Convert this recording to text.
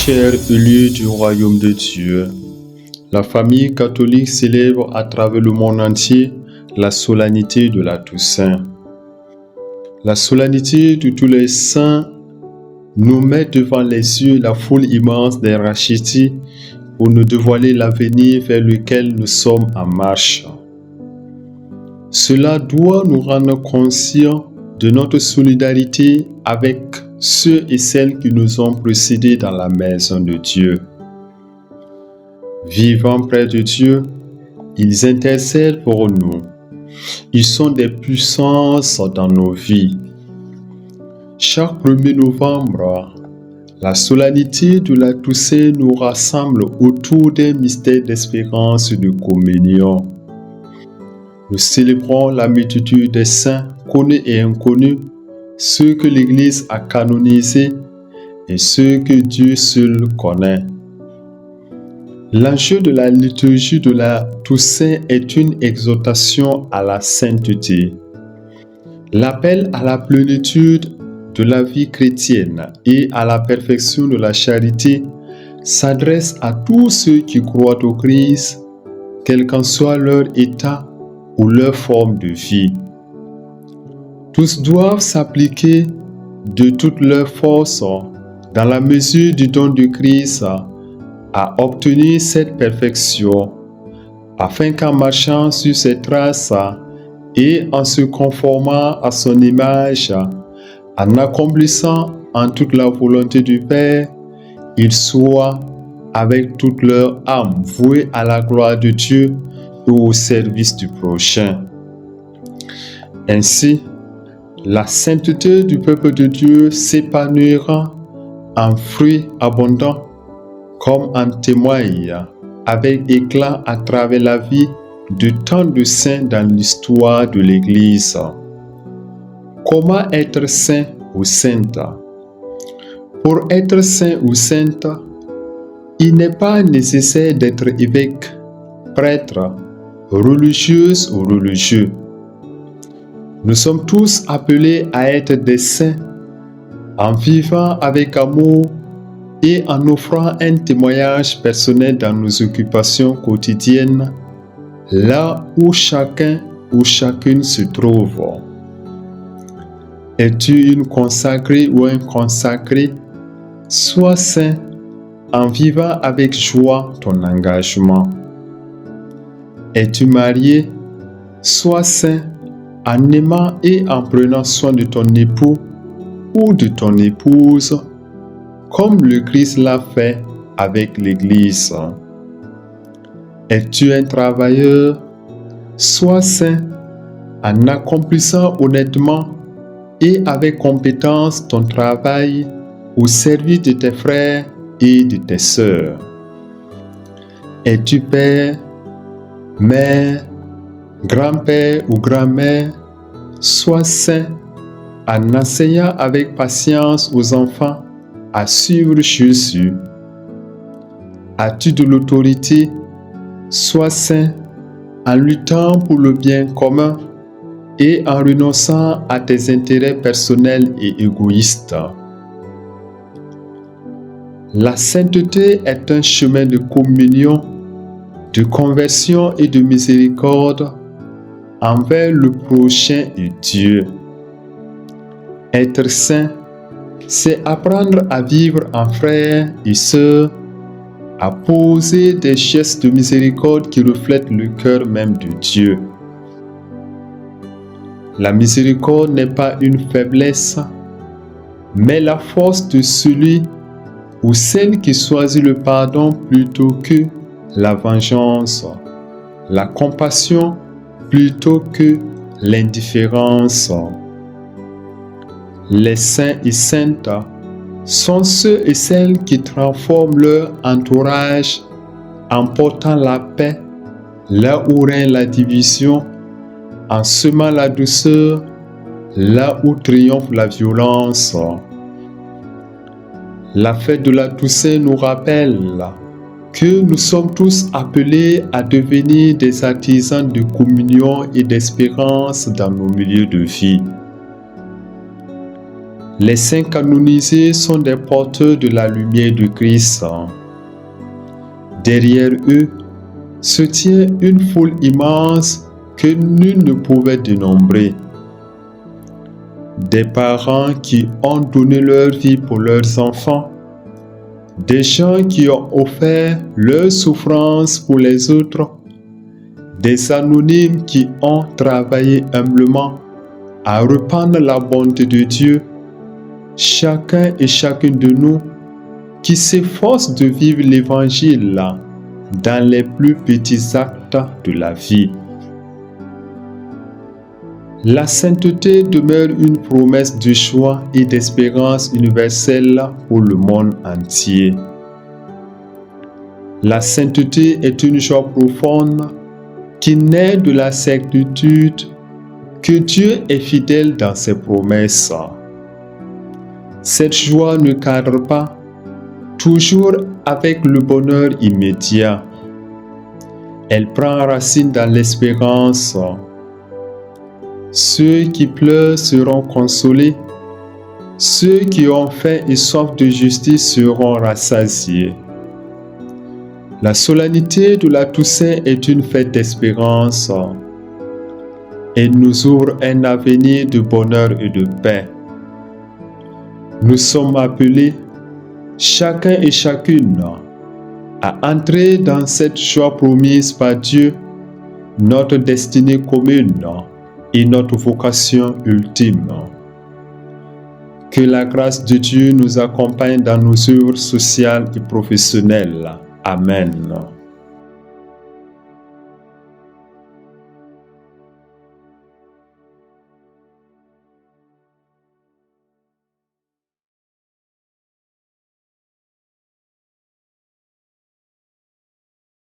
chers élus du royaume de Dieu, la famille catholique célèbre à travers le monde entier la solennité de la Toussaint. La solennité de tous les saints nous met devant les yeux la foule immense des rachetés pour nous dévoiler l'avenir vers lequel nous sommes en marche. Cela doit nous rendre conscients de notre solidarité avec ceux et celles qui nous ont précédés dans la maison de Dieu. Vivant près de Dieu, ils intercèdent pour nous. Ils sont des puissances dans nos vies. Chaque 1er novembre, la solennité de la Toussaint nous rassemble autour d'un mystère d'espérance et de communion. Nous célébrons la multitude des saints, connus et inconnus, ceux que l'Église a canonisés et ceux que Dieu seul connaît. L'enjeu de la liturgie de la Toussaint est une exhortation à la sainteté. L'appel à la plénitude de la vie chrétienne et à la perfection de la charité s'adresse à tous ceux qui croient au Christ, quel qu'en soit leur état ou leur forme de vie. Tous doivent s'appliquer de toute leur force dans la mesure du don de Christ à obtenir cette perfection, afin qu'en marchant sur ses traces et en se conformant à son image, en accomplissant en toute la volonté du Père, ils soient avec toute leur âme voués à la gloire de Dieu et au service du prochain. Ainsi, la sainteté du peuple de Dieu s'épanouira en fruits abondants, comme en témoigne avec éclat à travers la vie de tant de saints dans l'histoire de l'Église. Comment être saint ou sainte? Pour être saint ou sainte, il n'est pas nécessaire d'être évêque, prêtre, religieuse ou religieux. Nous sommes tous appelés à être des saints en vivant avec amour et en offrant un témoignage personnel dans nos occupations quotidiennes, là où chacun ou chacune se trouve. Es-tu une consacrée ou un consacré? Sois saint en vivant avec joie ton engagement. Es-tu marié? Sois saint en aimant et en prenant soin de ton époux ou de ton épouse, comme le Christ l'a fait avec l'Église. Es-tu un travailleur? Sois saint en accomplissant honnêtement et avec compétence ton travail au service de tes frères et de tes sœurs. Es-tu père, mère, grand-père ou grand-mère? Sois saint en enseignant avec patience aux enfants à suivre Jésus. As-tu de l'autorité? Sois saint en luttant pour le bien commun et en renonçant à tes intérêts personnels et égoïstes. La sainteté est un chemin de communion, de conversion et de miséricorde envers le prochain et Dieu. Être saint, c'est apprendre à vivre en frères et sœurs, à poser des gestes de miséricorde qui reflètent le cœur même de Dieu. La miséricorde n'est pas une faiblesse, mais la force de celui ou celle qui choisit le pardon plutôt que la vengeance, la compassion plutôt que l'indifférence. Les saints et saintes sont ceux et celles qui transforment leur entourage en portant la paix là où règne la division, en semant la douceur là où triomphe la violence. La fête de la Toussaint nous rappelle que nous sommes tous appelés à devenir des artisans de communion et d'espérance dans nos milieux de vie. Les saints canonisés sont des porteurs de la lumière de Christ. Derrière eux se tient une foule immense que nul ne pouvait dénombrer. Des parents qui ont donné leur vie pour leurs enfants, des gens qui ont offert leur souffrance pour les autres, des anonymes qui ont travaillé humblement à répandre la bonté de Dieu, chacun et chacune de nous qui s'efforce de vivre l'Évangile dans les plus petits actes de la vie. La sainteté demeure une promesse de joie et d'espérance universelle pour le monde entier. La sainteté est une joie profonde qui naît de la certitude que Dieu est fidèle dans ses promesses. Cette joie ne cadre pas toujours avec le bonheur immédiat. Elle prend racine dans l'espérance. Ceux qui pleurent seront consolés. Ceux qui ont faim et soif de justice seront rassasiés. La solennité de la Toussaint est une fête d'espérance. Elle nous ouvre un avenir de bonheur et de paix. Nous sommes appelés, chacun et chacune, à entrer dans cette joie promise par Dieu, notre destinée commune et notre vocation ultime. Que la grâce de Dieu nous accompagne dans nos œuvres sociales et professionnelles. Amen.